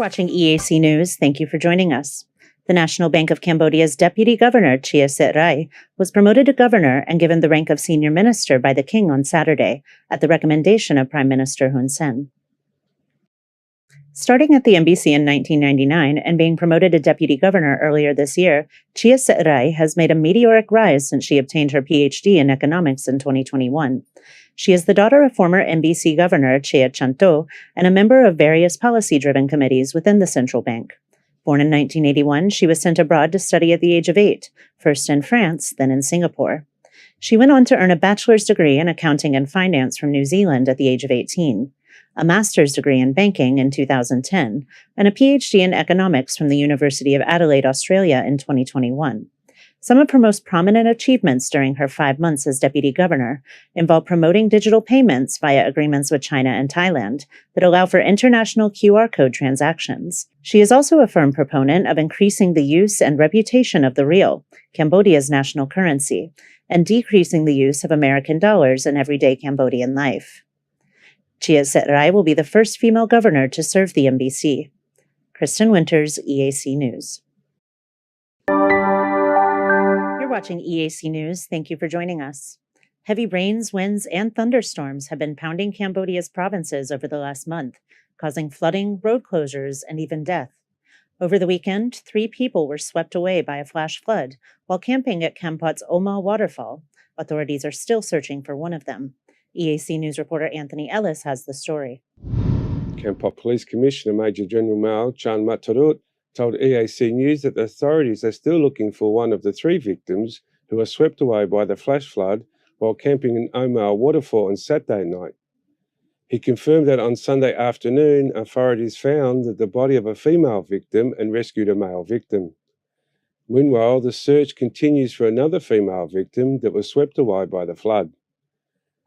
Watching EAC News, thank you for joining us. The National Bank of Cambodia's Deputy Governor, Chia Set Rai, was promoted to governor and given the rank of senior minister by the king on Saturday, at the recommendation of Prime Minister Hun Sen. Starting at the MBC in 1999 and being promoted to deputy governor earlier this year, Chia Set Rai has made a meteoric rise since she obtained her PhD in economics in 2021. She is the daughter of former MBC Governor Chea Chanto and a member of various policy-driven committees within the central bank. Born in 1981, she was sent abroad to study at the age of 8, first in France, then in Singapore. She went on to earn a bachelor's degree in accounting and finance from New Zealand at the age of 18, a master's degree in banking in 2010, and a PhD in economics from the University of Adelaide, Australia in 2021. Some of her most prominent achievements during her 5 months as deputy governor involve promoting digital payments via agreements with China and Thailand that allow for international QR code transactions. She is also a firm proponent of increasing the use and reputation of the rial, Cambodia's national currency, and decreasing the use of American dollars in everyday Cambodian life. Chia Set Rai will be the first female governor to serve the MBC. Kristen Winters, EAC News. You're watching EAC News. Thank you for joining us. Heavy rains, winds, and thunderstorms have been pounding Cambodia's provinces over the last month, causing flooding, road closures, and even death. Over the weekend, 3 people were swept away by a flash flood while camping at Kampot's Oma waterfall. Authorities are still searching for one of them. EAC News reporter Anthony Ellis has the story. Kampot Police Commissioner Major General Mao Chan Matarut told EAC News that the authorities are still looking for one of the 3 victims who were swept away by the flash flood while camping in Oma waterfall on Saturday night. He confirmed that on Sunday afternoon, authorities found the body of a female victim and rescued a male victim. Meanwhile, the search continues for another female victim that was swept away by the flood.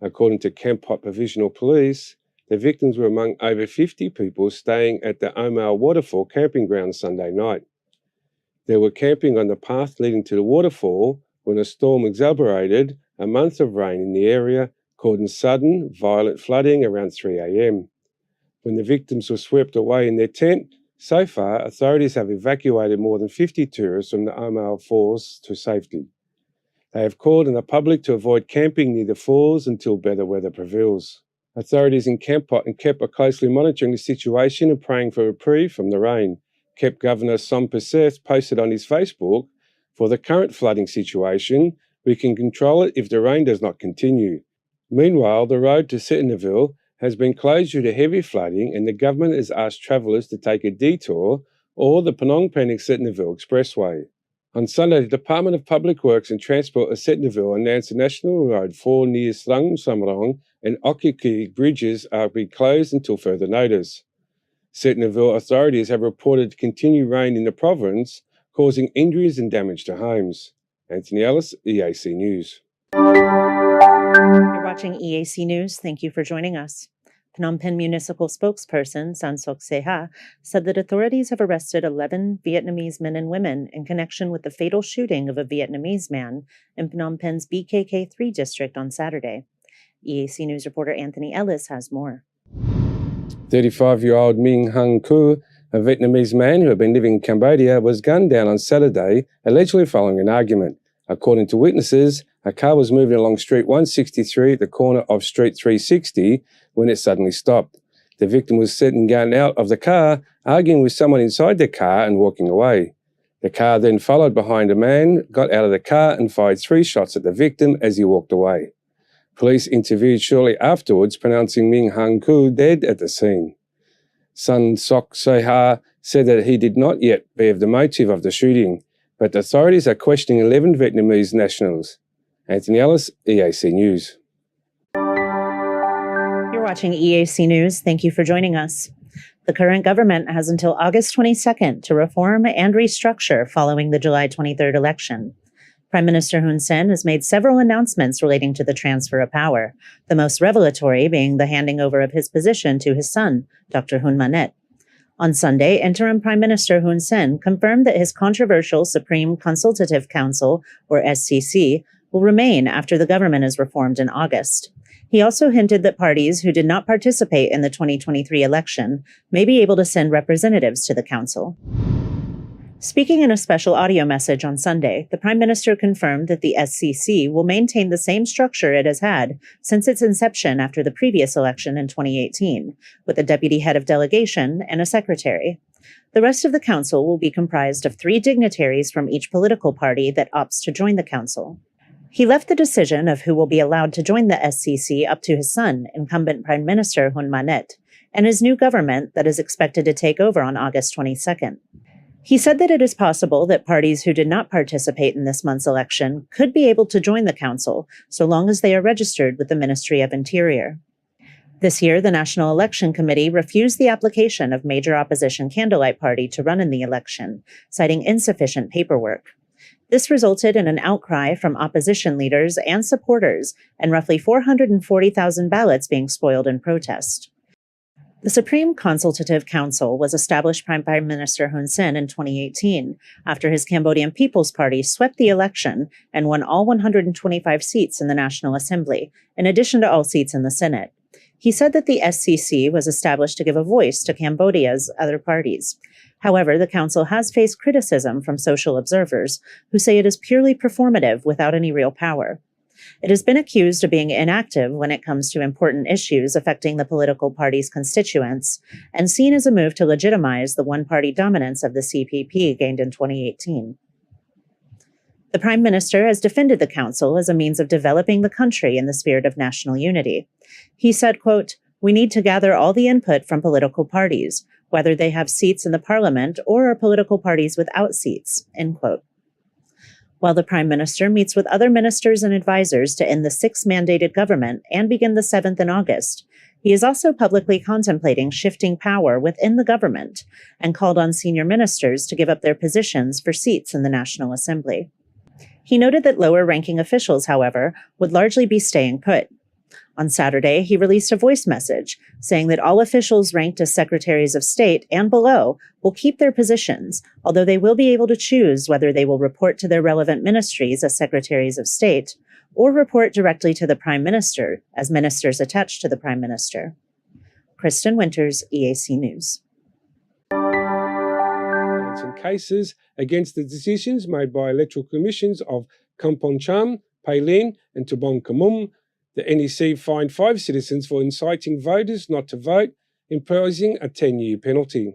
According to Kampot Provisional Police, the victims were among over 50 people staying at the Oma waterfall camping ground Sunday night. They were camping on the path leading to the waterfall when a storm exacerbated a month of rain in the area, causing sudden, violent flooding around 3 a.m. When the victims were swept away in their tent, so far authorities have evacuated more than 50 tourists from the Oma Falls to safety. They have called on the public to avoid camping near the falls until better weather prevails. Authorities in Kampot and Kep are closely monitoring the situation and praying for reprieve from the rain. Kep Governor Sompa Seth posted on his Facebook, "For the current flooding situation, we can control it if the rain does not continue." Meanwhile, the road to Sittingville has been closed due to heavy flooding, and the government has asked travellers to take a detour or the Phnom Penh-Sittingville Expressway. On Sunday, the Department of Public Works and Transport of Sittingville announced the National Road 4 near Srang Samrong and Okiki bridges are to be closed until further notice. Sittingville authorities have reported continued rain in the province, causing injuries and damage to homes. Anthony Ellis, EAC News. You're watching EAC News. Thank you for joining us. Phnom Penh Municipal spokesperson Sansok Seha said that authorities have arrested 11 Vietnamese men and women in connection with the fatal shooting of a Vietnamese man in Phnom Penh's BKK3 district on Saturday. EAC News reporter Anthony Ellis has more. 35-year-old Minh Hung Cu, a Vietnamese man who had been living in Cambodia, was gunned down on Saturday, allegedly following an argument. According to witnesses, a car was moving along Street 163 at the corner of Street 360 when it suddenly stopped. The victim was sitting getting out of the car, arguing with someone inside the car and walking away. The car then followed behind a man, got out of the car and fired 3 shots at the victim as he walked away. Police interviewed shortly afterwards, pronouncing Minh Hung Cu dead at the scene. Sun Sok Seha said that he did not yet bear the motive of the shooting, but authorities are questioning 11 Vietnamese nationals. Anthony Ellis, EAC News. You're watching EAC News. Thank you for joining us. The current government has until August 22nd to reform and restructure following the July 23rd election. Prime Minister Hun Sen has made several announcements relating to the transfer of power, the most revelatory being the handing over of his position to his son, Dr. Hun Manet. On Sunday, Interim Prime Minister Hun Sen confirmed that his controversial Supreme Consultative Council, or SCC, will remain after the government is reformed in August. He also hinted that parties who did not participate in the 2023 election may be able to send representatives to the council. Speaking in a special audio message on Sunday, the Prime Minister confirmed that the SCC will maintain the same structure it has had since its inception after the previous election in 2018, with a deputy head of delegation and a secretary. The rest of the council will be comprised of 3 dignitaries from each political party that opts to join the council. He left the decision of who will be allowed to join the SCC up to his son, incumbent Prime Minister Hun Manet, and his new government that is expected to take over on August 22nd. He said that it is possible that parties who did not participate in this month's election could be able to join the council so long as they are registered with the Ministry of Interior. This year, the National Election Committee refused the application of major opposition Candlelight Party to run in the election, citing insufficient paperwork. This resulted in an outcry from opposition leaders and supporters and roughly 440,000 ballots being spoiled in protest. The Supreme Consultative Council was established by Prime Minister Hun Sen in 2018 after his Cambodian People's Party swept the election and won all 125 seats in the National Assembly, in addition to all seats in the Senate. He said that the SCC was established to give a voice to Cambodia's other parties. However, the council has faced criticism from social observers who say it is purely performative without any real power. It has been accused of being inactive when it comes to important issues affecting the political party's constituents and seen as a move to legitimize the one-party dominance of the CPP gained in 2018. The Prime Minister has defended the council as a means of developing the country in the spirit of national unity. He said, quote, "We need to gather all the input from political parties, whether they have seats in the parliament or are political parties without seats," end quote. While the Prime Minister meets with other ministers and advisors to end the 6th mandated government and begin the 7th in August, he is also publicly contemplating shifting power within the government and called on senior ministers to give up their positions for seats in the National Assembly. He noted that lower-ranking officials, however, would largely be staying put. On Saturday, he released a voice message saying that all officials ranked as secretaries of state and below will keep their positions, although they will be able to choose whether they will report to their relevant ministries as secretaries of state or report directly to the Prime Minister as ministers attached to the Prime Minister. Kristen Winters, EAC News. Some cases against the decisions made by electoral commissions of Kampong Cham, Pailin, and Tabong Kamum. The NEC fined 5 citizens for inciting voters not to vote, imposing a 10-year penalty.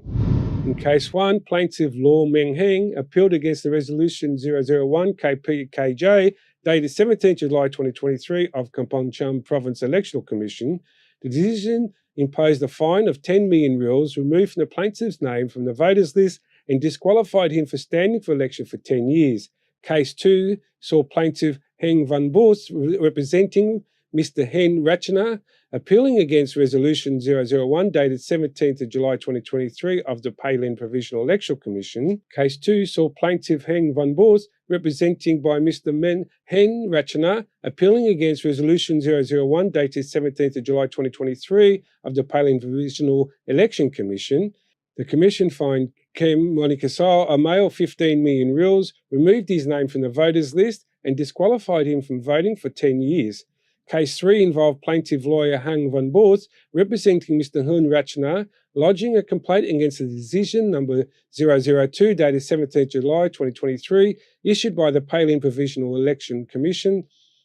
In Case 1, plaintiff Law Meng Heng appealed against the Resolution 001 KPKJ dated 17 July 2023 of Kampong Cham Province Electoral Commission. The decision imposed a fine of 10 million riyals, removed from the plaintiff's name from the voters list, and disqualified him for standing for election for 10 years. Case 2 saw plaintiff Heng Van Bos representing Mr. Hen Rachana appealing against Resolution 001 dated 17th July 2023 of the Pailin Provisional Electoral Commission. Case 2 saw plaintiff Heng Van Bos representing by Mr. Hen Rachana appealing against Resolution 001 dated 17th July 2023 of the Pailin Provisional Election Commission. The Commission fined Kem Monikasal a male 15 million riyals, removed his name from the voters list, and disqualified him from voting for 10 years. Case 3 involved plaintiff lawyer Heng Van Bos representing Mr. Hun Rachana, lodging a complaint against the decision number 002 dated 17 July 2023 issued by the Pailin Provisional Election Commission.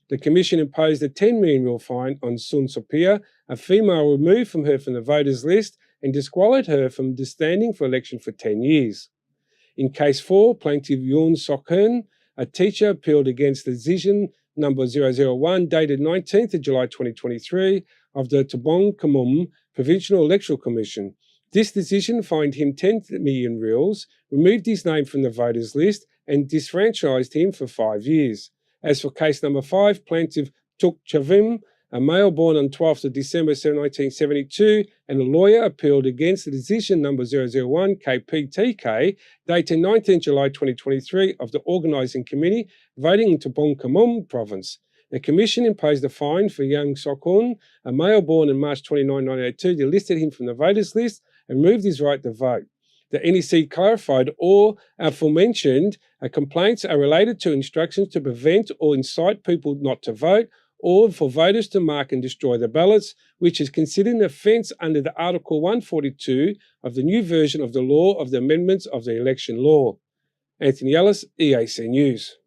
The Commission imposed a 10 million riyal fine on Sun Sophia, a female removed from the voters list, and disqualified her from standing for election for 10 years. In Case 4, plaintiff Yoon Sok-heun, a teacher, appealed against the decision number 001 dated 19th July 2023 of the Tabong Kamum Provincial Electoral Commission. This decision fined him 10 million riyals, removed his name from the voters list, and disfranchised him for 5 years. As for case number 5, plaintiff Tuk Chavim, a male born on 12th of December 1972, and a lawyer, appealed against the decision number 001 KPTK dated 19 July 2023 of the Organising Committee voting in Tabong Kamum Province. The Commission imposed a fine for Yang Sok-hun, a male born in March 29, 1982, delisted him from the voters list and removed his right to vote. The NEC clarified all aforementioned complaints are related to instructions to prevent or incite people not to vote, or for voters to mark and destroy the ballots, which is considered an offence under the Article 142 of the new version of the law of the amendments of the election law. Anthony Ellis, EAC News.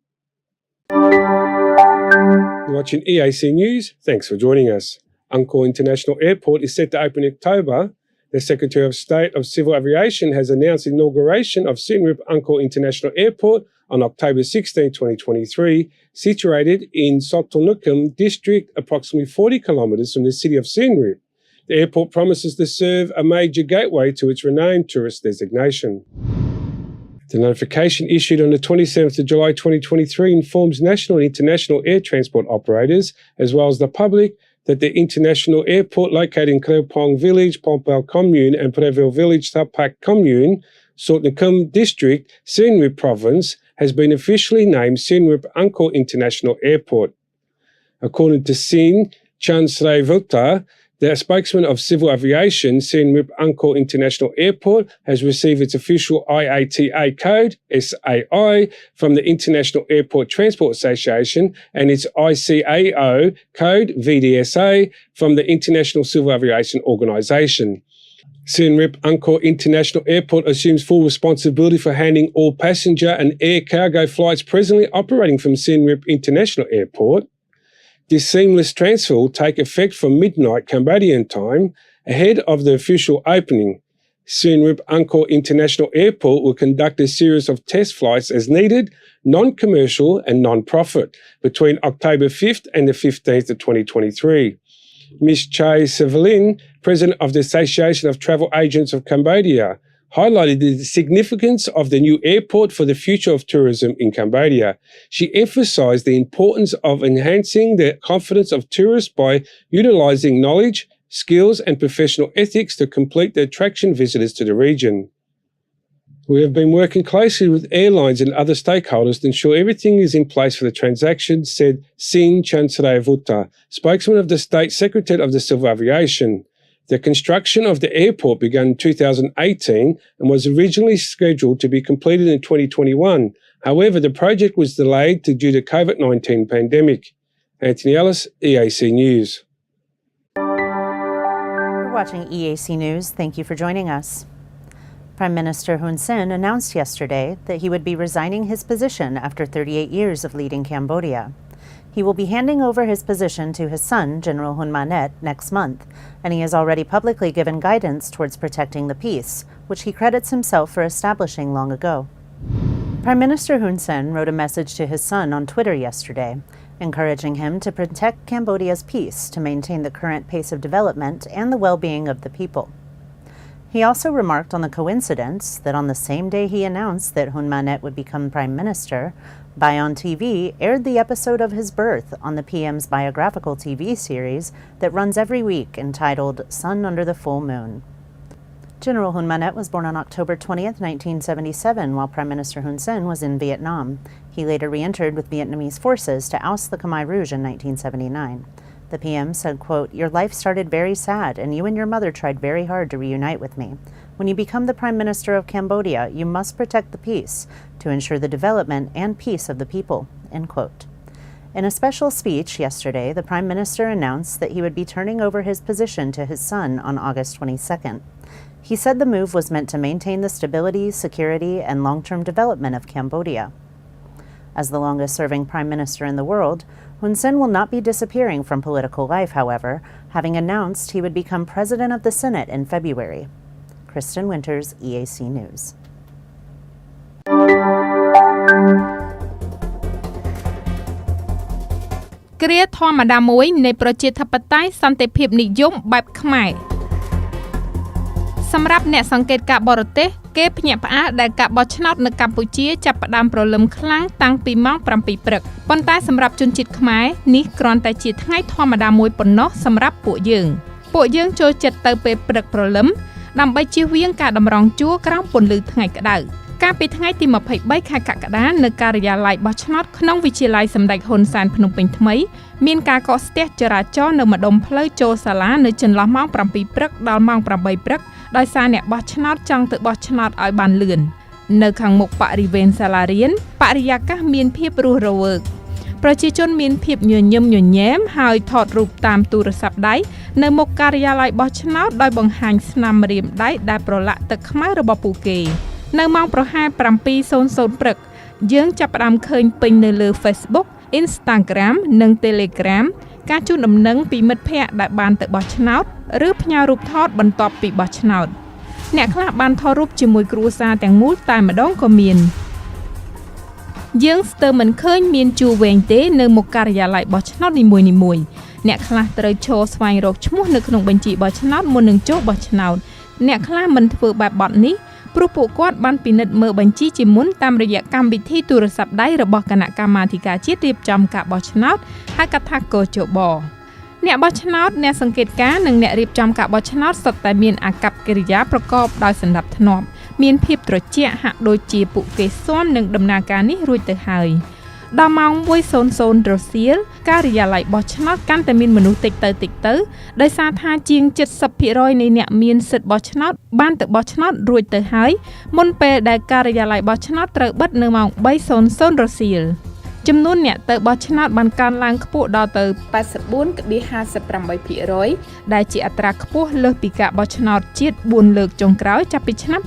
You're watching EAC News. Thanks for joining us. Angkor International Airport is set to open in October. The Secretary of State of Civil Aviation has announced the inauguration of Siem Reap Angkor International Airport on October 16, 2023, situated in Sotolnukum District, approximately 40 kilometres from the city of Siem Reap. The airport promises to serve a major gateway to its renowned tourist designation. The notification issued on the 27th of July 2023 informs national and international air transport operators, as well as the public, that the international airport located in Krelpong Village, Pompel Commune and Preville Village, Tapak Commune, Sotnukum District, Siem Reap Province, has been officially named Siem Reap Angkor International Airport. According to Sin Chansrevutta, the spokesman of Civil Aviation, Siem Reap Angkor International Airport, has received its official IATA code, SAI, from the International Airport Transport Association and its ICAO code, VDSA, from the International Civil Aviation Organisation. Siem Reap Angkor International Airport assumes full responsibility for handling all passenger and air cargo flights presently operating from Siem Reap International Airport. This seamless transfer will take effect from midnight Cambodian time, ahead of the official opening. Siem Reap Angkor International Airport will conduct a series of test flights as needed, non-commercial and non-profit, between October 5th and the 15th of 2023. Ms. Chai Sevelin, President of the Association of Travel Agents of Cambodia, highlighted the significance of the new airport for the future of tourism in Cambodia. She emphasized the importance of enhancing the confidence of tourists by utilizing knowledge, skills, and professional ethics to complete the attraction visitors to the region. We have been working closely with airlines and other stakeholders to ensure everything is in place for the transaction, said Sin Chansrevutta, spokesman of the State Secretary of the Civil Aviation. The construction of the airport began in 2018 and was originally scheduled to be completed in 2021. However, the project was delayed due to the COVID-19 pandemic. Anthony Ellis, EAC News. You're watching EAC News. Thank you for joining us. Prime Minister Hun Sen announced yesterday that he would be resigning his position after 38 years of leading Cambodia. He will be handing over his position to his son, General Hun Manet, next month, and he has already publicly given guidance towards protecting the peace, which he credits himself for establishing long ago. Prime Minister Hun Sen wrote a message to his son on Twitter yesterday, encouraging him to protect Cambodia's peace, to maintain the current pace of development and the well-being of the people. He also remarked on the coincidence that on the same day he announced that Hun Manet would become Prime Minister, Bayon TV aired the episode of his birth on the PM's biographical TV series that runs every week entitled Sun Under the Full Moon. General Hun Manet was born on October 20th, 1977, while Prime Minister Hun Sen was in Vietnam. He later re-entered with Vietnamese forces to oust the Khmer Rouge in 1979. The PM said, quote, "Your life started very sad, and you and your mother tried very hard to reunite with me. When you become the Prime Minister of Cambodia, you must protect the peace to ensure the development and peace of the people," end quote. In a special speech yesterday, the Prime Minister announced that he would be turning over his position to his son on August 22nd. He said the move was meant to maintain the stability, security, and long-term development of Cambodia. As the longest-serving Prime Minister in the world, Hun Sen will not be disappearing from political life, however, having announced he would become President of the Senate in February. Kristen Winters, EAC News. គ្រាធម្មតាមួយនៃប្រជាធិបតេយ្យសន្តិភាពនិយមបែបខ្មែរសម្រាប់អ្នកសង្កេតការបរទេសគេភ្ញាក់ផ្អើលដែលការបោះឆ្នោតនៅកម្ពុជាចាប់ផ្ដើមប្រលឹមខ្លាំងតាំងពីម៉ោង 7 ព្រឹកប៉ុន្តែសម្រាប់ជនជាតិខ្មែរនេះគ្រាន់តែជាថ្ងៃធម្មតាមួយប៉ុណ្ណោះសម្រាប់ពួកយើងចូលចិត្តទៅពេលព្រឹកព្រលឹមដើម្បីជៀសវាងការតម្រង់ជួរក្រោមពន្លឺថ្ងៃក្តៅកាលពីថ្ងៃទី 23 ខែកក្កដានៅការិយាល័យបោះឆ្នោតក្នុងវិទ្យាល័យសម្ដេចហ៊ុនសែនភ្នំពេញថ្មីមានការកកស្ទះចរាចរណ៍នៅម្ដុំផ្លូវចូលសាលានៅចន្លោះម៉ោង 7 ព្រឹកដល់ម៉ោង 8 ព្រឹក ដោយសារអ្នកបោះឆ្នោតចង់ទៅបោះឆ្នោតឲ្យបានលឿននៅខាងមុខបរិវេណសាលារៀនបរិយាកាសមានភាពរស់រវើកប្រជាជនមានភាពញញឹមញញែមហើយថតរូបតាមទូរស័ព្ទដៃនៅមុខការិយាល័យបោះឆ្នោតដោយបង្ហាញស្នាមម្រាមដៃដែលប្រឡាក់ទឹកខ្មៅរបស់ពួកគេនៅម៉ោងប្រហែល 7:00 ព្រឹកយើងចាប់ផ្ដើមឃើញពេញនៅលើ Facebook, Instagram និង Telegram ការជូនដំណឹងពីមិត្តភ័ក្តិដែលបានទៅបោះឆ្នោតឬផ្ញើរូបថតបន្ទាប់ពីបោះឆ្នោតអ្នកខ្លះបានថតរូបជាមួយគ្រួសារទាំងមូលតែម្ដងក៏មានយើងស្ទើរមិនឃើញមានជួរវែងទេនៅមុខការិយាល័យបោះឆ្នោតនីមួយៗអ្នកខ្លះត្រូវឈរស្វែងរកឈ្មោះនៅក្នុងបញ្ជីបោះឆ្នោតមុននឹងចូលបោះឆ្នោតអ្នកខ្លះមិនធ្វើបែបបទនេះព្រោះពួកគាត់បានពិនិត្យមើលបញ្ជីជាមុនតាមរយៈកម្មវិធីទូរស័ព្ទដៃរបស់គណៈកម្មាធិការជាតិរៀបចំការបោះឆ្នោតហៅកាត់ថាកោជបអ្នកបោះឆ្នោតអ្នកសង្កេតការណ៍និងអ្នករៀបចំការបោះឆ្នោតសុទ្ធតែមានអាកប្បកិរិយាប្រកបដោយសណ្ដាប់ធ្នាប់មានភាពត្រជាក់ហាក់ដូចជាពួកគេស៊ាំនឹងដំណើរការនេះរួចទៅហើយដល់ម៉ោង 1:00 រសៀលការិយាល័យបោះឆ្នោតកាន់តែមានមនុស្សតិចទៅដោយសារថាជាង 70% នៃអ្នកមានសិទ្ធិបោះឆ្នោតបានទៅបោះឆ្នោតរួចទៅហើយមុនពេលដែលការិយាល័យបោះឆ្នោតត្រូវបិទនៅម៉ោង 3:00 រសៀលចំនួនអ្នកទៅបោះឆ្នោតបានកើនឡើងខ្ពស់ដល់ទៅ 84.58% ដែលជាអត្រាខ្ពស់លើសពីការបោះឆ្នោតជាតិ4លើកចុងក្រោយចាប់ពីឆ្នាំ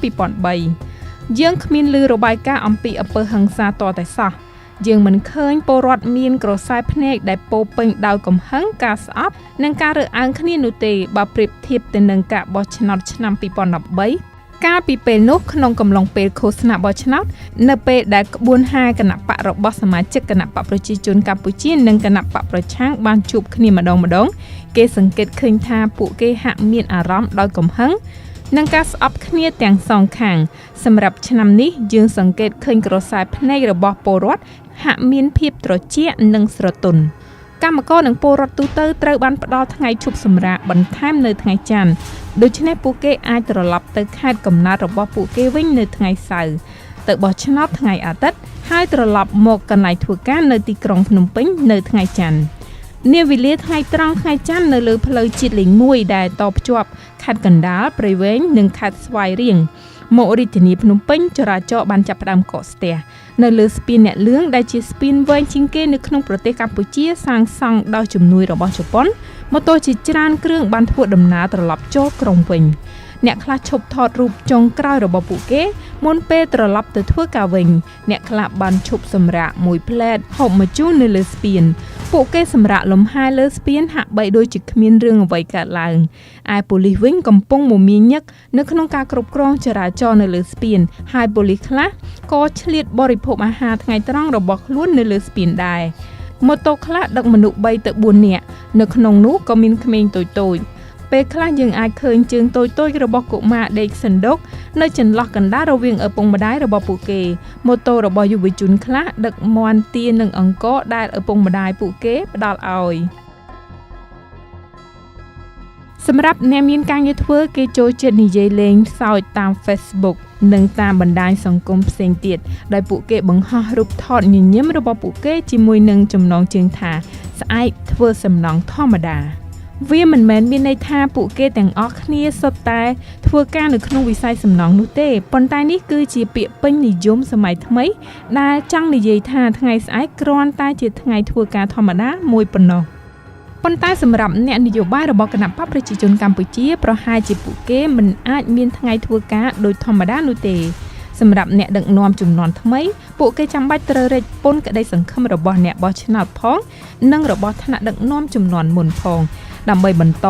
2003 យើងគ្មានឮរបាយការណ៍អំពីអំពើហិង្សាទាល់តែសោះយើងមិនឃើញពលរដ្ឋមានក្រសែភ្នែកដែលពោពេញដោយកំហឹងការស្អប់និងការរើសអើងគ្នានោះទេបើប្រៀបធៀបទៅនឹងការបោះឆ្នោតឆ្នាំ 2013 កាលពីពេលនោះក្នុងកំឡុងពេលឃោសនាបោះឆ្នោតនៅពេលដែលក្បួន5គណៈបករបស់សមាជិកគណៈបកប្រជាជនកម្ពុជានិងគណៈបកប្រឆាំងបានជួបគ្នាម្ដងគេសង្កេតឃើញថាពួកគេហាក់មានអារម្មណ៍ដោយកំហឹងនិងការស្អប់គ្នាទាំងសងខាងសម្រាប់ឆ្នាំនេះយើងសង្កេតឃើញក្រសែភ្នែករបស់ពលរដ្ឋហាក់មានភាពត្រជាក់និងស្រទន់កម្មករនិងពលរដ្ឋទូទៅត្រូវបានផ្ដល់ថ្ងៃឈប់សម្រាកបន្ថែមនៅថ្ងៃច័ន្ទដូច្នេះពួកគេអាចត្រឡប់ទៅខេត្តកំណើតរបស់ពួកគេវិញនៅថ្ងៃសៅរ៍ទៅបោះឆ្នោតថ្ងៃអាទិត្យហើយត្រឡប់មកកន្លែងធ្វើការនៅទីក្រុងភ្នំពេញនៅថ្ងៃច័ន្ទនាវេលាថ្ងៃត្រង់ថ្ងៃច័ន្ទនៅលើផ្លូវជាតិលេខ1ដែលតភ្ជាប់ខេត្តកណ្ដាលព្រៃវែងនិងខេត្តស្វាយរៀងមករាជធានីភ្នំពេញចរាចរណ៍បានចាប់ផ្ដើមកកស្ទះនៅលើស្ពានអ្នកលឿងដែលជាស្ពានវែងជាងគេនៅក្នុងប្រទេសកម្ពុជាសាងសង់ដោយជំនួយរបស់ជប៉ុនម៉ូតូជាច្រើនគ្រឿងបានធ្វើដំណើរត្រឡប់ចូលក្រុងវិញអ្នកខ្លះឈប់ថតរូបចុងក្រោយរបស់ពួកគេមុនពេលត្រឡប់ទៅធ្វើការវិញអ្នកខ្លះបានឈប់សម្រាកមួយផ្លែតហូបម្ជូរនៅលើស្ពានពួកគេសម្រាកលំហែលើស្ពានហាក់បីដូចជាគ្មានរឿងអ្វីកើតឡើងឯប៉ូលីសវិញកំពុងមមាញឹកនៅក្នុងការគ្រប់គ្រងចរាចរណ៍នៅលើស្ពានហើយប៉ូលីសខ្លះក៏ឆ្លៀតបរិភោគអាហារថ្ងៃត្រង់របស់ខ្លួននៅលើស្ពានដែរម៉ូតូខ្លះដឹកមនុស្ស3ទៅ4នាក់នៅក្នុងនោះក៏មានក្មេងតូចៗពេលខ្លះយើងអាចឃើញជើងតូចៗរបស់កុមារដេកសណ្ដុកនៅចន្លោះកណ្ដាលរវាងឪពុកម្ដាយរបស់ពួកគេម៉ូតូរបស់យុវជនខ្លះដឹកមាន់ទានិងអង្ករដែលឪពុកម្ដាយពួកគេផ្ដល់ឲ្យសម្រាប់អ្នកមានការងារធ្វើគេចូលចិត្តនិយាយលេងសើចតាម Facebook និងតាមបណ្ដាញសង្គមផ្សេងទៀតដោយពួកគេបង្ហោះរូបថតញញឹមរបស់ពួកគេជាមួយនឹងចំណងជើងថាស្អែកធ្វើសំណង់ធម្មតាវាមិនមែនមានន័យថាពួកគេទាំងអស់គ្នាសុទ្ធតែធ្វើការនៅក្នុងវិស័យសំណង់នោះទេប៉ុន្តែនេះគឺជាពាក្យពេញនិយមសម័យថ្មីដែលចង់និយាយថាថ្ងៃស្អែកគ្រាន់តែជាថ្ងៃធ្វើការធម្មតាមួយប៉ុណ្ណោះប៉ុន្តែសម្រាប់អ្នកនយោបាយរបស់គណៈបកប្រជាជនកម្ពុជាប្រហែលជាពួកគេមិនអាចមានថ្ងៃធ្វើការដោយធម្មតានោះទេសម្រាប់អ្នកដឹកនាំជំនាន់ថ្មីពួកគេចាំបាច់ត្រូវរែកពុនក្តីសង្ឃឹមរបស់អ្នកបោះឆ្នោតផងនិងរបស់ថ្នាក់ដឹកនាំជំនាន់មុនផងដើម្បីបន្ត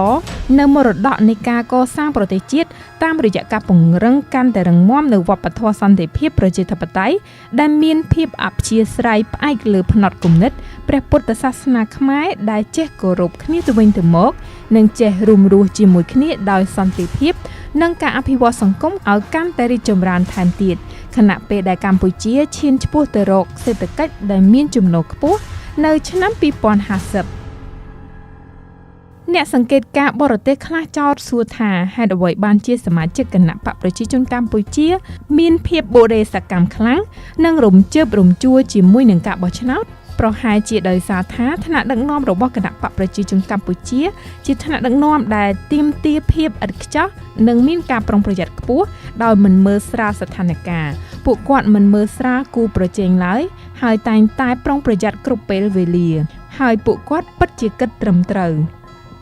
នៅមរតកនៃការកសាងប្រទេសជាតិតាមរយៈការពង្រឹងកាន់តែរឹងមាំនៅវប្បធម៌សន្តិភាពប្រជាធិបតេយ្យដែលមានភាពអព្យាស្រ័យផ្អែកលើផ្នត់គំនិតព្រះពុទ្ធសាសនាខ្មែរដែលចេះគោរពគ្នាទៅវិញទៅមកនិងចេះរួមរស់ជាមួយគ្នាដោយសន្តិភាពនិងការអភិវឌ្ឍសង្គមឲ្យកាន់តែរីកចម្រើនថែមទៀតខណៈពេលដែលកម្ពុជាឈានឆ្ពោះទៅរកសេដ្ឋកិច្ចដែលមានចំណូលខ្ពស់នៅឆ្នាំ2050អ្នកសង្កេតការបរទេសខ្លះចោទសួរថាហេតុអ្វីបានជាសមាជិកគណៈបកប្រជាជនកម្ពុជាមានភាពបូរេសកម្មខ្លាំងនិងរំជើបរំជួលជាមួយនឹងការបោះឆ្នោត ប្រហែលជាដោយសារថាថ្នាក់ដឹកនាំរបស់គណៈបកប្រជាជនកម្ពុជាជាថ្នាក់ដឹកនាំដែលទាមទារភាពឥតខ្ចោះនិងមានការប្រុងប្រយ័ត្នខ្ពស់ដោយមិនមើលស្រាលស្ថានភាពពួកគាត់មិនមើលស្រាលគូប្រជែងឡើយហើយតែងតែប្រុងប្រយ័ត្នគ្រប់ពេលវេលាហើយពួកគាត់ពិតជាគិតត្រឹមត្រូវ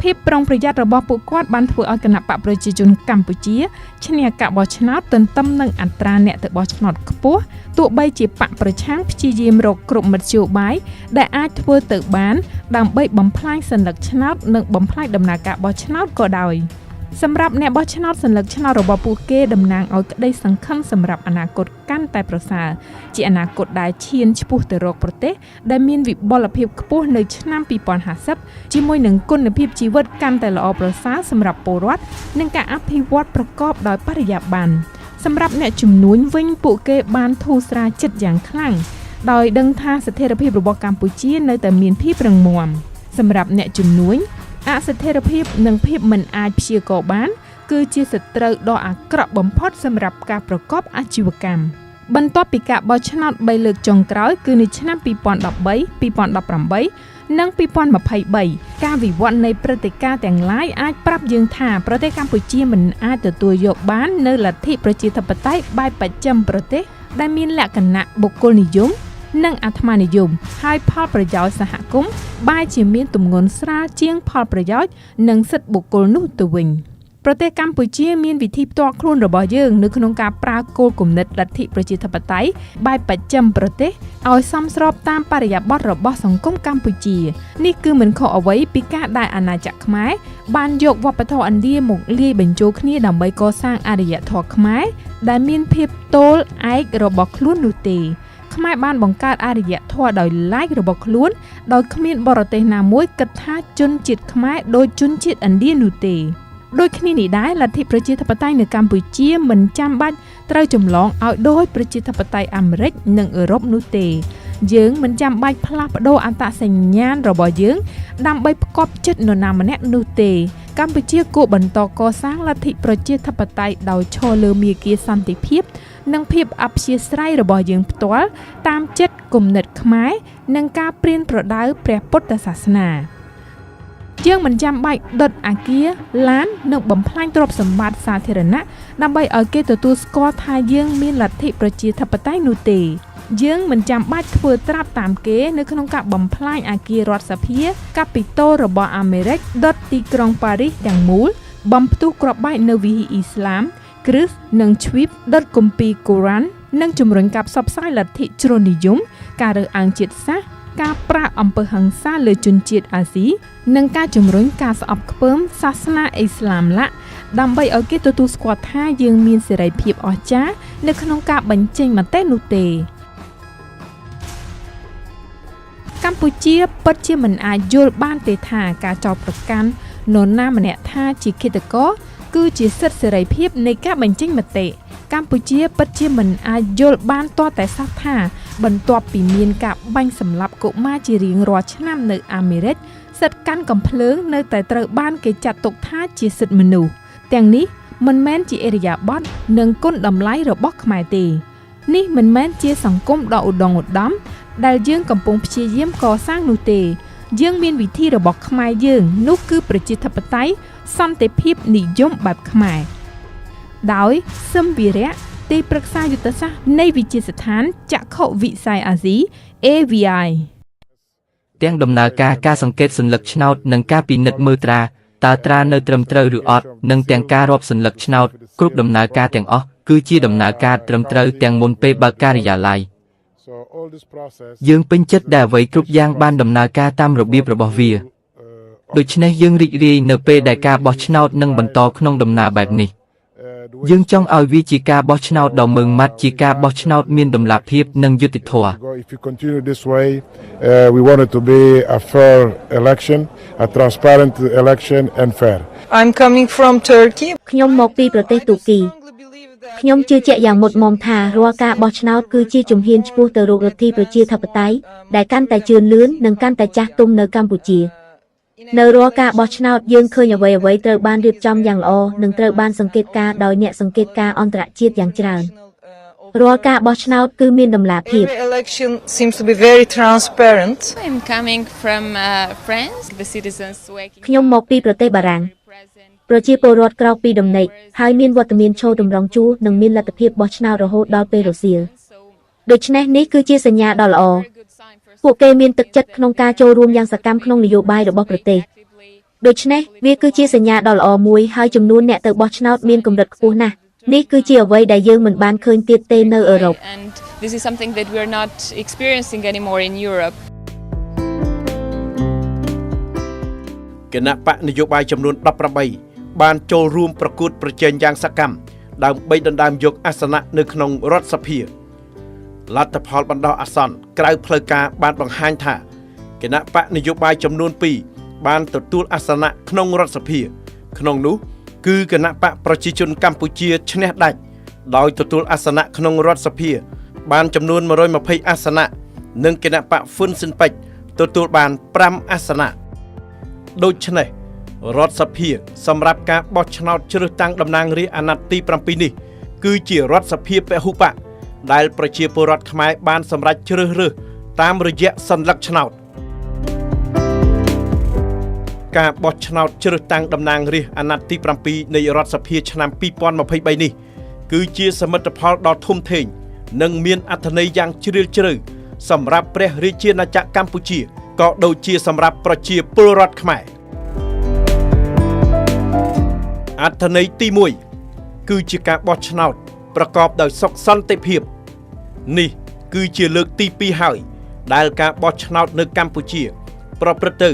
ភាពប្រុងប្រយ័ត្នរបស់ពួកគាត់បានធ្វើឲ្យគណៈបកប្រជាជនកម្ពុជាឈ្នះការបោះឆ្នោតទន្ទឹមនឹងអត្រាអ្នកទៅបោះឆ្នោតខ្ពស់ទោះបីជាបកប្រឆាំងព្យាយាមរកគ្រប់មធ្យោបាយដែលអាចធ្វើទៅបានដើម្បីបំផ្លាញសញ្ញាឆ្នោតនិងបំផ្លាញដំណើរការបោះឆ្នោតក៏ដោយសម្រាប់អ្នកបោះឆ្នោតសញ្ញាឆ្នោតរបស់ពួកគេតំណាងឲ្យក្តីសង្ឃឹមសម្រាប់អនាគតកាន់តែប្រសើរជាអនាគតដែលឈានឆ្ពោះទៅរកប្រទេសដែលមានវិបុលភាពខ្ពស់នៅឆ្នាំ2050ជាមួយនឹងគុណភាពជីវិតកាន់តែល្អប្រសើរសម្រាប់ពលរដ្ឋនិងការអភិវឌ្ឍប្រកបដោយបរិយាបន្នសម្រាប់អ្នកជំនួញវិញពួកគេបានធូរស្រាលចិត្តយ៉ាងខ្លាំងដោយដឹងថាស្ថិរភាពរបស់កម្ពុជានៅតែមានភាពរឹងមាំសម្រាប់អ្នកជំនួញអស្ថិរភាពនិងភាពមិនអាចព្យាករបានគឺជាសត្រូវដ៏អាក្រក់បំផុតសម្រាប់ការប្រកបអាជីវកម្មបន្ទាប់ពីការបោះឆ្នោត3លើកចុងក្រោយគឺនៅឆ្នាំ2013 2018 និង2023ការវិវត្តនៃព្រឹត្តិការណ៍ទាំងឡាយអាចប្រាប់យើងថាប្រទេសកម្ពុជាមិនអាចទទួលយកបាននូវលទ្ធិប្រជាធិបតេយ្យបែបបច្ចឹមប្រទេសដែលមានលក្ខណៈបុគ្គលនិយមនិងអាត្មានិយមហើយផលប្រយោជន៍សហគមន៍បែរជាមានទម្ងន់ស្រាលជាងផលប្រយោជន៍និងសិទ្ធិបុគ្គលនោះទៅវិញប្រទេសកម្ពុជាមានវិធីផ្ទាល់ខ្លួនរបស់យើងនៅក្នុងការប្រើគោលគំនិតលទ្ធិប្រជាធិបតេយ្យបែបបច្ចឹមប្រទេសឲ្យសមស្របតាមបរិយាបន្នរបស់សង្គមកម្ពុជានេះគឺមិនខុសអ្វីពីការដែលអាណាចក្រខ្មែរបានយកវប្បធម៌ឥណ្ឌាមកលាយបញ្ចូលគ្នាដើម្បីកសាងអរិយធម៌ខ្មែរដែលមានភាពទល់ឯករបស់ខ្លួននោះទេខ្មែរបានបង្កើតអរិយធម៌ដោយឡែករបស់ខ្លួនដោយគ្មានបរទេសណាមួយគិតថាជនជាតិខ្មែរដូចជនជាតិឥណ្ឌានោះទេដូចគ្នានេះដែរលទ្ធិប្រជាធិបតេយ្យនៅកម្ពុជាមិនចាំបាច់ត្រូវចម្លងឲ្យដូចប្រជាធិបតេយ្យអាមេរិកនិងអឺរ៉ុបនោះទេយើងមិនចាំបាច់ផ្លាស់ប្ដូរអត្តសញ្ញាណរបស់យើងដើម្បីផ្គប់ចិត្តនរណាម្នាក់នោះទេកម្ពុជាគួរបន្តកសាងលទ្ធិប្រជាធិបតេយ្យដោយឈរលើមាគ៌ាសន្តិភាពនិងភាពអព្យាស្រ័យរបស់យើងផ្ទាល់តាមចិត្តគំនិតខ្មែរនិងការព្រានប្រដៅព្រះពុទ្ធសាសនាយើងមិនចាំបាច់ដុតអគារឡាននិងបំផ្លាញទ្រព្យសម្បត្តិសាធារណៈដើម្បីឲ្យគេទទួលស្គាល់ថាយើងមានលទ្ធិប្រជាធិបតេយ្យនោះទេយើងមិនចាំបាច់ធ្វើត្រាប់តាមគេនៅក្នុងការបំផ្លាញអគាររដ្ឋសភាកាពីតូលរបស់អាមេរិកដុតទីក្រុងប៉ារីសទាំងមូលបំផ្ទុះគ្រាប់បែកនៅវិហារអ៊ីស្លាមគ្រីស្ទនិងឈ្វីបដុតគម្ពីរកូរ៉ាន់និងជំរុញការផ្សព្វផ្សាយលទ្ធិជ្រុលនិយមការរើសអើងជាតិសាសន៍ការប្រាស្រ័យអំពើហិង្សាលើជនជាតិអាស៊ីនិងការជំរុញការស្អប់ខ្ពើមសាសនាអ៊ីស្លាមឡាក់ដើម្បីឲ្យគេទទួលស្គាល់ថាយើងមានសេរីភាពអស្ចារ្យនៅក្នុងការបញ្ចេញមតិនោះទេកម្ពុជាពិតជាមិនអាចយល់បានទេថាការចោទប្រកាន់នរណាម្នាក់ថាជាឃាតករគឺជាសិទ្ធិសេរីភាពនៃការបញ្ចេញមតិកម្ពុជាពិតជាមិនអាចយល់បានទាល់តែសោះថាបន្ទាប់ពីមានការបាញ់សម្លាប់កុមារជារៀងរាល់ឆ្នាំនៅអាមេរិកសិទ្ធិកាន់កំភ្លើងនៅតែត្រូវបានគេចាត់ទុកថាជាសិទ្ធិមនុស្សទាំងនេះមិនមែនជាឥរិយាបថនិងគុណតម្លៃរបស់ខ្មែរទេនេះមិនមែនជាសង្គមដ៏ឧត្តមឧត្តមដែលយើងកំពុងព្យាយាមកសាងនោះទេយើងមានវិធីរបស់ខ្មែរយើងនោះគឺប្រជាធិបតេយ្យសន្តិភាពនិយមបែបខ្មែរដោយសឹមវិរៈទីប្រឹក្សាយុទ្ធសាស្ត្រនៃវិទ្យាស្ថានចក្ខុវិស័យអាស៊ី AVI ទាំងដំណើរការសង្កេតសញ្ញាឆ្នោតនិងការពិនិត្យមើលត្រាតើត្រានៅត្រឹមត្រូវឬអត់និងទាំងការរាប់សញ្ញាឆ្នោតគ្រប់ដំណើរការទាំងអស់គឺជាដំណើរការត្រឹមត្រូវទាំងមុនពេលបើកការិយាល័យយើងពេញចិត្តដែលអ្វីគ្រប់យ៉ាងបានដំណើរការតាមរបៀបរបស់វាដូច្នេះយើងរីករាយនៅពេលដែលការបោះឆ្នោតនឹងបន្តក្នុងដំណើរបែបនេះយើងចង់ឲ្យវាជាការបោះឆ្នោតដ៏ម៉ឺងម៉ាត់ជាការបោះឆ្នោតមានតម្លាភាពនិងយុត្តិធម៌ We want it to be a fair election, a transparent election and fair. I'm coming from Turkey. ខ្ញុំមកពីប្រទេសទូគីខ្ញុំជឿជាក់យ៉ាងមុតមមថារាល់ការបោះឆ្នោតគឺជាជំហានឆ្ពោះទៅរកលទ្ធិប្រជាធិបតេយ្យដែលកាន់តែជឿនលឿននិងកាន់តែចាស់ទុំនៅកម្ពុជានៅរាល់ការបោះឆ្នោតយើងឃើញអ្វីៗត្រូវបានរៀបចំយ៉ាងល្អនិងត្រូវបានសង្កេតការដោយអ្នកសង្កេតការអន្តរជាតិយ៉ាងច្រើន រាល់ការបោះឆ្នោតគឺមានតម្លាភាព Every election seems to be very transparent. I'm coming from France, the citizens working ខ្ញុំមកពីប្រទេសបារាំង present. ប្រជាពលរដ្ឋក្រោកពីដំណេកហើយមានវត្តមានឈរតម្រង់ជួរនិងមានលទ្ធភាពបោះឆ្នោតរហូតដល់ពេលរសៀល So ដូច្នេះនេះគឺជាសញ្ញាដ៏ល្អ very good sign for ពួកគេមានទឹកចិត្តក្នុងការចូលរួមយ៉ាងសកម្មក្នុងនយោបាយរបស់ប្រទេស actively ដូច្នេះវាគឺជាសញ្ញាដ៏ល្អមួយហើយចំនួនអ្នកទៅបោះឆ្នោតមានកម្រិតខ្ពស់ណាស់នេះគឺជាអ្វីដែលយើងមិនបានឃើញទៀតទេនៅអឺរ៉ុប and this is something that we're not experiencing anymore in Europe. គណៈបកនយោបាយចំនួន18បានចូលរួមប្រកួតប្រជែងយ៉ាងសកម្មដើម្បីដណ្ដើមយកអាសនៈនៅក្នុងរដ្ឋសភាលទ្ធផលបណ្ដោះអាសន្នក្រៅផ្លូវការបានបង្ហាញថាគណៈបកនយោបាយចំនួន2បានទទួលអាសនៈក្នុងរដ្ឋសភាក្នុងនោះគឺគណៈបកប្រជាជនកម្ពុជាឈ្នះដាច់ដោយទទួលអាសនៈក្នុងរដ្ឋសភាបានចំនួន120អាសនៈនិងគណៈបកហ៊ុនស៊ិនប៉ិចទទួលបាន5អាសនៈដូច្នេះរដ្ឋសភាសម្រាប់ការបោះឆ្នោតជ្រើសតាំងតំណាងរាស្ត្រអាណត្តិទី7នេះគឺជារដ្ឋសភាពហុបកដែលប្រជាពលរដ្ឋខ្មែរបានសម្រេចជ្រើសរើសតាមរយៈសញ្ញាឆ្នោតការបោះឆ្នោតជ្រើសតាំងតំណាងរាស្ត្រអាណត្តិទី7នៃរដ្ឋសភាឆ្នាំ2023នេះគឺជាសមិទ្ធផលដ៏ធំធេងនិងមានអត្ថន័យយ៉ាងជ្រាលជ្រៅសម្រាប់ព្រះរាជាណាចក្រកម្ពុជាក៏ដូចជាសម្រាប់ប្រជាពលរដ្ឋខ្មែរអត្ថន័យទី1គឺជាការបោះឆ្នោតប្រកបដោយសុខសន្តិភាពនេះគឺជាលើកទី2ហើយដែលការបោះឆ្នោតនៅកម្ពុជាប្រព្រឹត្តទៅ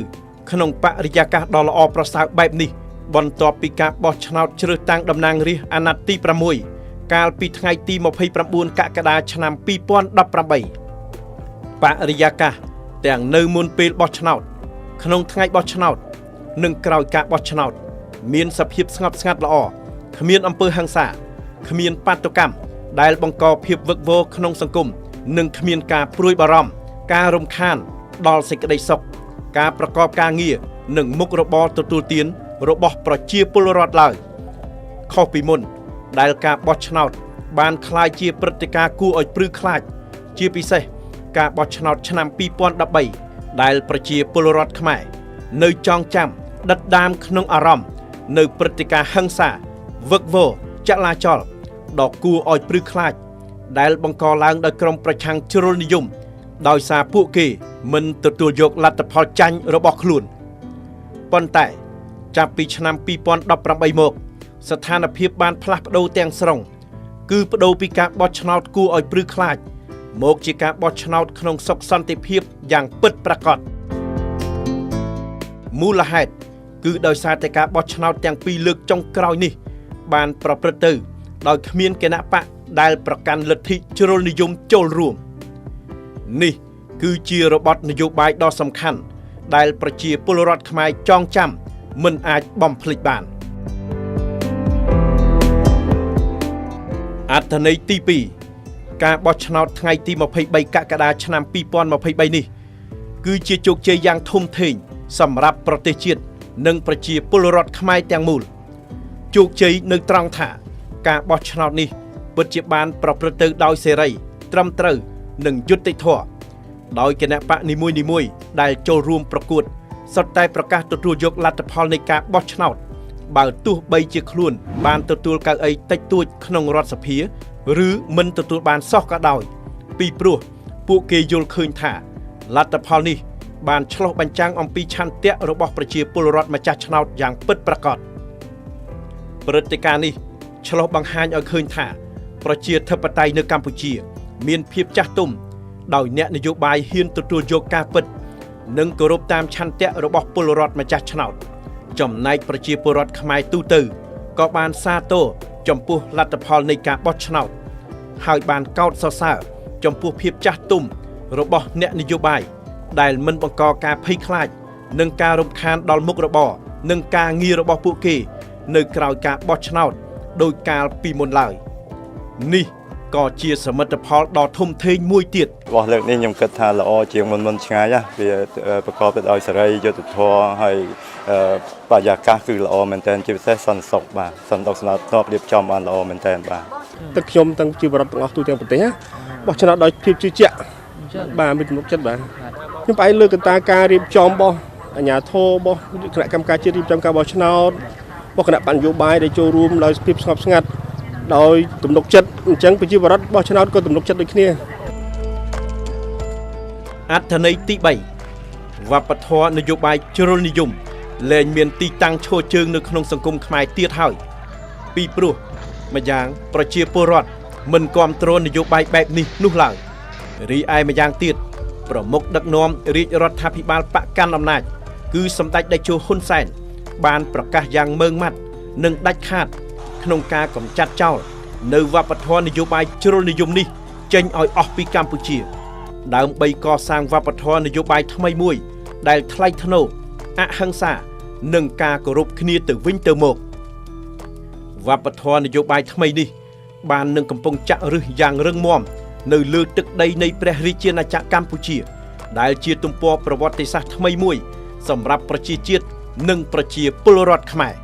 ក្នុងបរិយាកាសដ៏ល្អប្រសើរបែបនេះបន្ទាប់ពីការបោះឆ្នោតជ្រើសតាំងតំណាងរាស្ត្រអាណត្តិទី6កាលពីថ្ងៃទី29កក្កដាឆ្នាំ2018បរិយាកាសទាំងនៅមុនពេលបោះឆ្នោតក្នុងថ្ងៃបោះឆ្នោតនិងក្រោយការបោះឆ្នោតមានសភាពស្ងប់ស្ងាត់ល្អគ្មានអំពើហិង្សាគ្មានបាតុកម្មដែលបង្កភាពវឹកវរក្នុងសង្គមនិងគ្មានការព្រួយបារម្ភការរំខានដល់សេចក្តីសុខការប្រកបការងារនិងមុខរបរទទួលទានរបស់ប្រជាពលរដ្ឋឡើយខុសពីមុនដែលការបោះឆ្នោតបានក្លាយជាព្រឹត្តិការណ៍គួរឲ្យព្រឺខ្លាចជាពិសេសការបោះឆ្នោតឆ្នាំ2013ដែលប្រជាពលរដ្ឋខ្មែរនៅចងចាំដិតដាមក្នុងអារម្មណ៍នៅព្រឹត្តិការណ៍ហិង្សាវឹកវរចលាចលដ៏គួរឲ្យព្រឺខ្លាចដែលបង្កឡើងដោយក្រុមប្រឆាំងជ្រុលនិយមដោយសារពួកគេមិនទទួលយកលទ្ធផលចាញ់របស់ខ្លួនប៉ុន្តែចាប់ពីឆ្នាំ2018មកស្ថានភាពបានផ្លាស់ប្ដូរទាំងស្រុងគឺប្ដូរពីការបោះឆ្នោតគួរឲ្យព្រឺខ្លាចមកជាការបោះឆ្នោតក្នុងសុខសន្តិភាពយ៉ាងពិតប្រាកដមូលហេតុគឺដោយសារតែការបោះឆ្នោតទាំងពីរលើកចុងក្រោយនេះបានប្រព្រឹត្តទៅដោយគ្មានគណៈបកដែលប្រកាន់លទ្ធិជ្រុលនិយមចូលរួមនេះគឺជារបបនយោបាយដ៏សំខាន់ដែលប្រជាពលរដ្ឋខ្មែរចងចាំមិនអាចបំភ្លេចបានអត្ថន័យទី2ការបោះឆ្នោតថ្ងៃទី23កក្កដាឆ្នាំ2023នេះគឺជាជោគជ័យយ៉ាងធំធេងសម្រាប់ប្រទេសជាតិនិងប្រជាពលរដ្ឋខ្មែរទាំងមូលជោគជ័យនៅត្រង់ថាការបោះឆ្នោតនេះពិតជាបានប្រព្រឹត្តទៅដោយសេរីត្រឹមត្រូវនិងយុត្តិធម៌ដោយគណៈបកនីមួយៗដែលចូលរួមប្រកួតសុទ្ធតែប្រកាសទទួលយកលទ្ធផលនៃការបោះឆ្នោតបើទោះបីជាខ្លួនបានទទួលកៅអីតិចតួចក្នុងរដ្ឋសភាឬមិនទទួលបានសោះក៏ដោយពីព្រោះពួកគេយល់ឃើញថាលទ្ធផលនេះបានឆ្លុះបញ្ចាំងអំពីឆន្ទៈរបស់ប្រជាពលរដ្ឋម្ចាស់ឆ្នោតយ៉ាងពិតប្រាកដព្រឹត្តិការណ៍នេះឆ្លុះបង្ហាញឲ្យឃើញថាប្រជាធិបតេយ្យនៅកម្ពុជាមានភាពចាស់ទុំដោយអ្នកនយោបាយហ៊ានទទួលយកការពិតនិងគោរពតាមឆន្ទៈរបស់ពលរដ្ឋម្ចាស់ឆ្នោតចំណែកប្រជាពលរដ្ឋខ្មែរទូទៅក៏បានសាទរចំពោះលទ្ធផលនៃការបោះឆ្នោតហើយបានកោតសរសើរចំពោះភាពចាស់ទុំរបស់អ្នកនយោបាយដែលមិនបង្កការភ័យខ្លាចនិងការរំខានដល់មុខរបរនិងការងាររបស់ពួកគេនៅក្រៅការបោះឆ្នោតដោយកាលពីមុនឡើយនេះក៏ជាសមិទ្ធផលដ៏ធំធេងមួយទៀតរបស់លើកនេះខ្ញុំគិតថាល្អជាងមុនឆ្ងាយវាប្រកបទៅដោយសេរីយុត្តិធម៌ហើយបរិយាកាសគឺល្អមែនទែនជាពិសេសសន្តិសុខបាទសន្តិសុខស្នាប់ធ្នាប់រៀបចំបានល្អមែនទែនបាទ ទឹកខ្ញុំទាំងជាបរិបទទាំងអស់ទូទាំងប្រទេសណាបោះឆ្នោតដោយភាពជឿជាក់បាទមានទំនុកចិត្តបាទខ្ញុំផ្អែកលើកត្តាការរៀបចំរបស់អាជ្ញាធររបស់គណៈកម្មការជាតិរៀបចំការបោះឆ្នោតរបស់គណៈបញ្ញយោបាយដែលចូលរួមដោយភាពស្ងប់ស្ងាត់ដោយទំនុកចិត្តអញ្ចឹងប្រជាពលរដ្ឋបោះឆ្នោតក៏ទំនុកចិត្តដូចគ្នាអត្ថន័យទី3វប្បធម៌នយោបាយជ្រុលនិយមលែងមានទីតាំងឈរជើងនៅក្នុងសង្គមខ្មែរទៀតហើយពីព្រោះម្យ៉ាងប្រជាពលរដ្ឋមិនគ្រប់គ្រងនយោបាយបែបនេះនោះឡើយរីឯម្យ៉ាងទៀតប្រមុខដឹកនាំរាជរដ្ឋាភិបាលបកកាន់អំណាចគឺសម្ដេចតេជោហ៊ុនសែនបានប្រកាសយ៉ាងម៉ឺងម៉ាត់និងដាច់ខាតក្នុងការកម្ចាត់ចោលនៅវប្បធម៌នយោបាយជ្រុលនិយមនេះចេញឲ្យអស់ពីកម្ពុជាដើម្បីកសាងវប្បធម៌នយោបាយថ្មីមួយដែលថ្លៃថ្នូរអហិង្សានិងការគោរពគ្នាទៅវិញទៅមកវប្បធម៌នយោបាយថ្មីនេះបាននឹងកំពុងចាក់ឫសយ៉ាងរឹងមាំនៅលើទឹកដីនៃព្រះរាជាណាចក្រកម្ពុជាដែលជាទំព័រប្រវត្តិសាស្ត្រថ្មីមួយសម្រាប់ប្រជាជាតិនិងប្រជាពលរដ្ឋខ្មែរ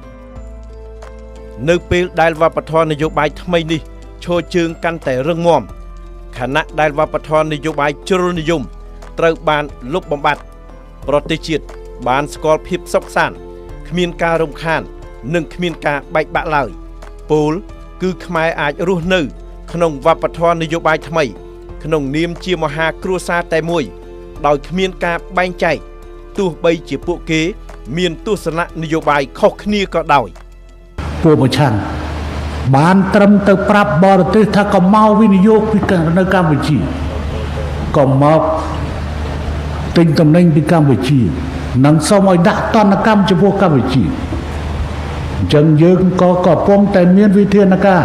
នៅពេលដែលវប្បធម៌នយោបាយថ្មីនេះឈរជើងកាន់តែរឹងមាំខណៈដែលវប្បធម៌នយោបាយជ្រុលនិយមត្រូវបានលុបបំបាត់ប្រទេសជាតិបានស្គាល់ភាពសុខសាន្តគ្មានការរំខាននិងគ្មានការបែកបាក់ឡើយពោលគឺខ្មែរអាចរស់នៅក្នុងវប្បធម៌នយោបាយថ្មីក្នុងនាមជាមហាគ្រួសារតែមួយដោយគ្មានការបែងចែកទោះបីជាពួកគេមានទស្សនៈនយោបាយខុសគ្នាក៏ដោយពួកប្រឆាំងបានត្រឹមទៅប្រាប់បរទេសថាកុំមកវិនិយោគពីនៅកម្ពុជាកុំមកទិញតំណែងពីកម្ពុជានិងសូមឲ្យដាក់ទណ្ឌកម្មចំពោះកម្ពុជាអញ្ចឹងយើងក៏កំពុងតែមានវិធានការ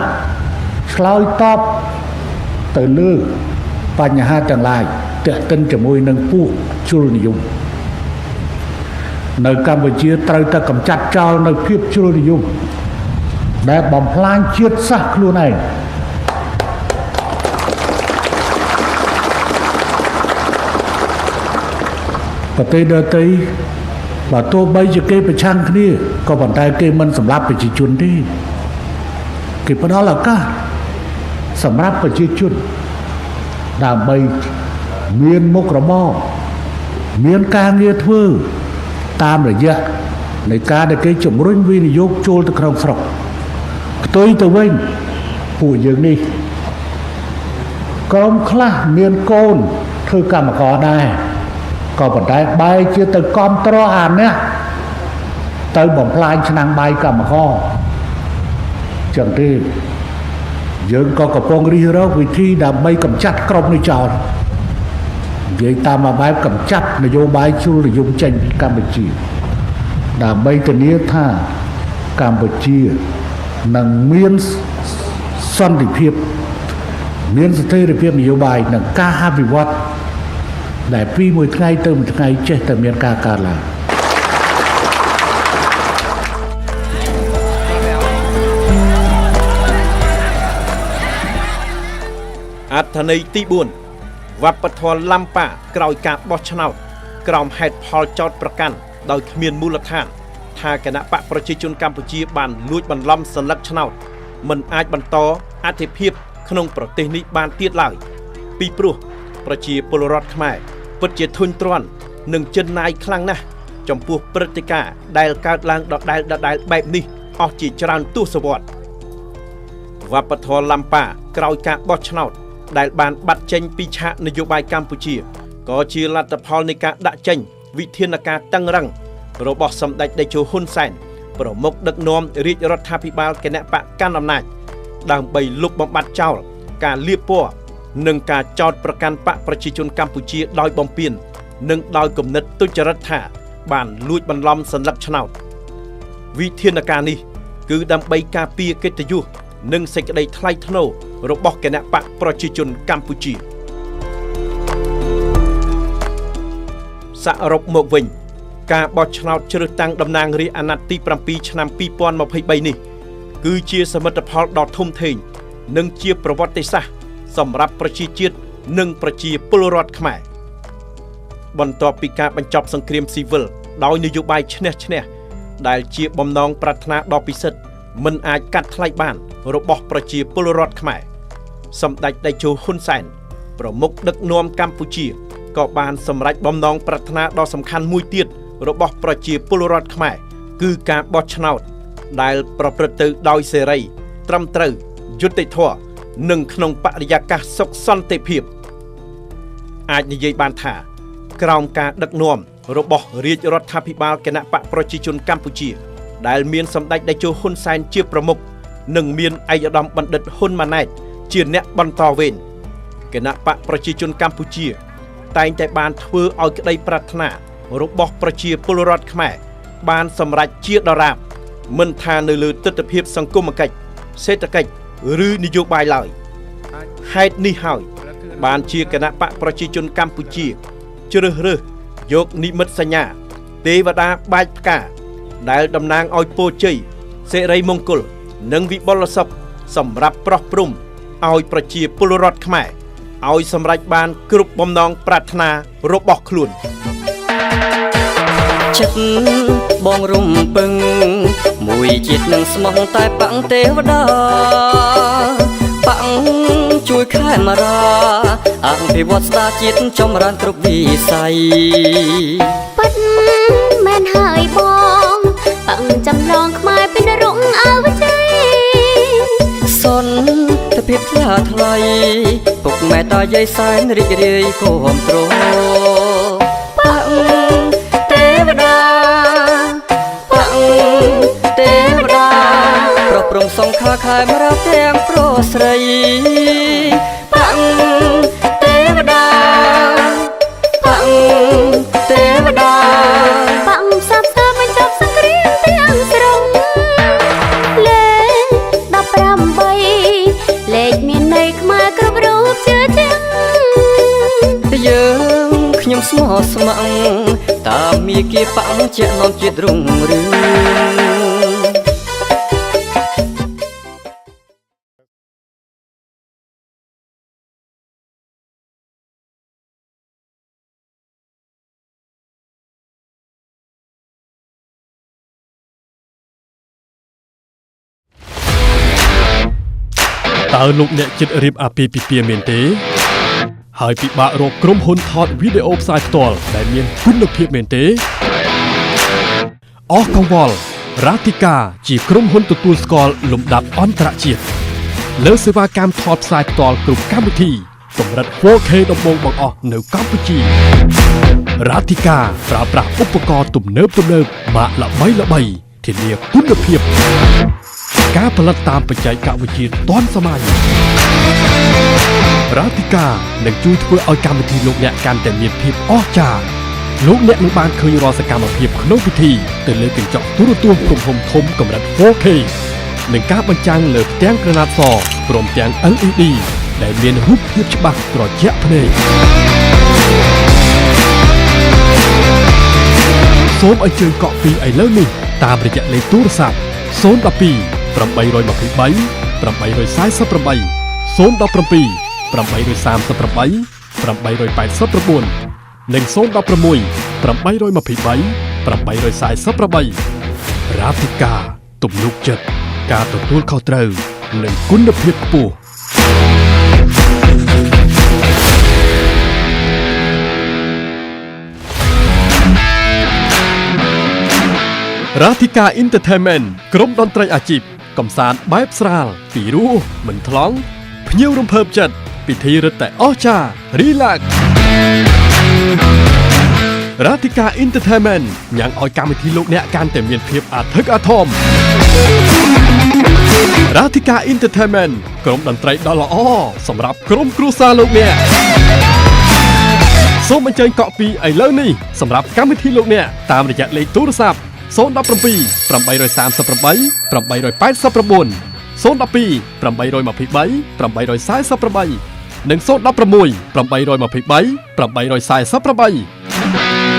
ឆ្លើយតបទៅលើបញ្ហាទាំងឡាយទាក់ទិនជាមួយនឹងពួកជ្រុលនិយមនៅកម្ពុជាត្រូវតែកម្ចាត់ចោលនៅភាពជ្រុលនិយមដែលបំផ្លាញជាតិសាសន៍ខ្លួនឯងប្រទេសដទៃបើទោះបីជាគេប្រឆាំងគ្នាក៏ប៉ុន្តែគេមិនសម្លាប់ប្រជាជនទេគេផ្ដល់ឱកាសសម្រាប់ប្រជាជនដើម្បីមានមុខរបរមានការងារធ្វើតាមរយៈនៃការដែលគេជំរុញវិនិយោគចូលទៅក្នុងស្រុកផ្ទុយទៅវិញពួកយើងនេះក្រុមខ្លះមានកូនធ្វើកម្មករដែរក៏ប៉ុន្តែបែរជាទៅគ្រប់គ្រងអានេះទៅបំផ្លាញឆ្នាំងបាយកម្មករចឹងទេយើងក៏កំពុងរិះរកវិធីដើម្បីកម្ចាត់ក្រុមនេះចោលនិយាយតាមបែបកម្ចាត់នយោបាយជ្រុលនិយមចេញពីកម្ពុជាដើម្បីធានាថាកម្ពុជានឹងមានសន្តិភាពមានស្ថិរភាពនយោបាយនិងការអភិវឌ្ឍដែលពីមួយថ្ងៃទៅមួយថ្ងៃចេះតែមានការកើតឡើងអត្ថន័យទី4វប្បធម៌ឡាំប៉ាក្រោយការបោះឆ្នោតក្រោមហេតុផលចោទប្រកាន់ដោយគ្មានមូលដ្ឋានថាគណៈបកប្រជាជនកម្ពុជាបានលួចបន្លំសន្លឹកឆ្នោតមិនអាចបន្តអធិភាពក្នុងប្រទេសនេះបានទៀតឡើយពីព្រោះប្រជាពលរដ្ឋខ្មែរពិតជាធុញទ្រាន់និងចិនណាយខ្លាំងណាស់ចំពោះព្រឹត្តិការណ៍ដែលកើតឡើងដដែលបែបនេះអស់ជាច្រើនទសវត្សរ៍វប្បធម៌ឡាំប៉ាក្រោយការបោះឆ្នោតដែលបានបាត់ចេញពីឆាកនយោបាយកម្ពុជាក៏ជាលទ្ធផលនៃការដាក់ចេញវិធានការតឹងរ៉ឹងរបស់សម្ដេចតេជោហ៊ុនសែនប្រមុខដឹកនាំរាជរដ្ឋាភិបាលគណៈបកកាន់អំណាចដើម្បីលុបបំបាត់ចោលការលាបពណ៌និងការចោទប្រកាន់បកប្រជាជនកម្ពុជាដោយបំពាននិងដោយគំនិតទុច្ចរិតថាបានលួចបន្លំសន្លឹកឆ្នោតវិធានការនេះគឺដើម្បីការពារកិត្តិយសនិងសេចក្តីថ្លៃថ្នូររបស់គណៈបកប្រជាជនកម្ពុជាសរុបមកវិញការបោះឆ្នោតជ្រើសតាំងតំណាងរាស្ត្រអាណត្តិទី7ឆ្នាំ2023នេះគឺជាសមិទ្ធផលដ៏ធំធេងនិងជាប្រវត្តិសាស្ត្រសម្រាប់ប្រជាជាតិនិងប្រជាពលរដ្ឋខ្មែរបន្ទាប់ពីការបញ្ចប់សង្គ្រាមស៊ីវិលដោយនយោបាយឈ្នះដែលជាបំណងប្រាថ្នាដ៏ពិសិដ្ឋ មិនអាចកាត់ថ្លៃបានរបស់ប្រជាពលរដ្ឋខ្មែរសម្ដេចតេជោហ៊ុនសែនប្រមុខដឹកនាំកម្ពុជាក៏បានសម្រេចបំណងប្រាថ្នាដ៏សំខាន់មួយទៀតរបស់ប្រជាពលរដ្ឋខ្មែរគឺការបោះឆ្នោតដែលប្រព្រឹត្តទៅដោយសេរីត្រឹមត្រូវយុត្តិធម៌និងក្នុងបរិយាកាសសុខសន្តិភាពអាចនិយាយបានថាក្រោមការដឹកនាំរបស់រាជរដ្ឋាភិបាលគណៈបកប្រជាជនកម្ពុជាដែលមានសម្ដេចតេជោហ៊ុនសែនជាប្រមុខនិងមានឯកឧត្តមបណ្ឌិតហ៊ុនម៉ាណែតជាអ្នកបន្តវេនគណៈបកប្រជាជនកម្ពុជាតែងតែបានធ្វើឲ្យក្តីប្រាថ្នារបស់ប្រជាពលរដ្ឋខ្មែរបានសម្រេចជាដរាបមិនថានៅលើទិដ្ឋភាពសង្គមគិច្ចសេដ្ឋកិច្ចឬនយោបាយឡើយហេតុនេះហើយបានជាគណៈបកប្រជាជនកម្ពុជាជ្រើសរើសយកនិមិត្តសញ្ញាទេវតាបាចផ្កាដែលតំណាងឲ្យពរជ័យសិរីមង្គលនិងវិបុលសុខសម្រាប់ប្រោះព្រំឲ្យប្រជាពលរដ្ឋខ្មែរឲ្យសម្រេចបានគ្រប់បំណងប្រាថ្នារបស់ខ្លួនចិត្តបងរំពឹងមួយជាតិនឹងស្មោះតែបាំងទេវតាបាំងជួយខែមរាអភិវឌ្ឍស្ដារជាតិចម្រើនគ្រប់វិស័យពិតមែនហើយបងបាំងចំឡងខ្មែរពីរុងអវជ័យសន្តិភាពថ្លាថ្លៃពុកម៉ែតាយាយសែនរីករាយគាំទ្របាំងទេវតាបាំងទេវតាប្រព្រំសង្ខាខែមរាទាំងប្រុសស្រីបាំងទេវតាបាំងទេវតាបាំងសាប់សាបញ្ចប់សង្គ្រាមទាំងស្រុងលេខ18លេខមានន័យខ្មែរគ្រប់រូបជឿចាំយើងខ្ញុំស្មោះស្ម័គ្រតាមមាគាបាំងជានាំជាតិរុងរឿងតើលោកអ្នកចិត្តរៀបអាពាហ៍ពិពាហ៍មែនទេហើយពិបាករកក្រុមហ៊ុនថតវីដេអូផ្សាយផ្ទាល់ដែលមានគុណភាពមែនទេអស់កង្វល់រ៉ាទីកាជាក្រុមហ៊ុនទទួលស្គាល់លំដាប់អន្តរជាតិលើសេវាកម្មថតផ្សាយផ្ទាល់គ្រប់កម្មវិធីកម្រិត 4K ដំបូងបង្អស់នៅកម្ពុជារ៉ាទីកាប្រើប្រាស់ឧបករណ៍ទំនើបម៉ាកល្បីធានាគុណភាពការផលិតតាមបច្ចេកវិទ្យាទាន់សម័យរ៉ាទីកានឹងជួយធ្វើឲ្យកម្មវិធីលោកអ្នកកាន់តែមានភាពអស្ចារ្យលោកអ្នកនឹងបានឃើញរាល់សកម្មភាពក្នុងពិធីទៅលើកញ្ចក់ទូរទស្សន៍ទំហំធំកម្រិត 4K និងការបញ្ចាំងលើផ្ទាំងក្រណាត់សព្រមទាំង LED ដែលមានរូបភាពច្បាស់ត្រជាក់ភ្នែកសូមអញ្ជើញកក់ពីឥឡូវនេះតាមរយៈលេខទូរស័ព្ទ012 823 848 017 838 889និង016 823 848រ៉ាទីកាទំនុកចិត្តការទទួលខុសត្រូវនិងគុណភាពខ្ពស់រ៉ាទីកា Entertainment ក្រុមតន្ត្រីអាជីពកំសាន្តបែបស្រាលពីរោះមិនថ្លង់ភ្ញៀវរំភើបចិត្តពិធីរឹតតែអស្ចារ្យ Relax រ៉ាទីកា Entertainment ញ៉ាំងឲ្យកម្មវិធីលោកអ្នកកាន់តែមានភាពអធិកអធមរ៉ាទីកា Entertainment ក្រុមតន្ត្រីដ៏ល្អសម្រាប់ក្រុមគ្រួសារលោកអ្នកសូមអញ្ជើញកក់ពីឥឡូវនេះសម្រាប់កម្មវិធីលោកអ្នកតាមរយៈលេខទូរស័ព្ទ017 838 889 012 823 848និង016 823 848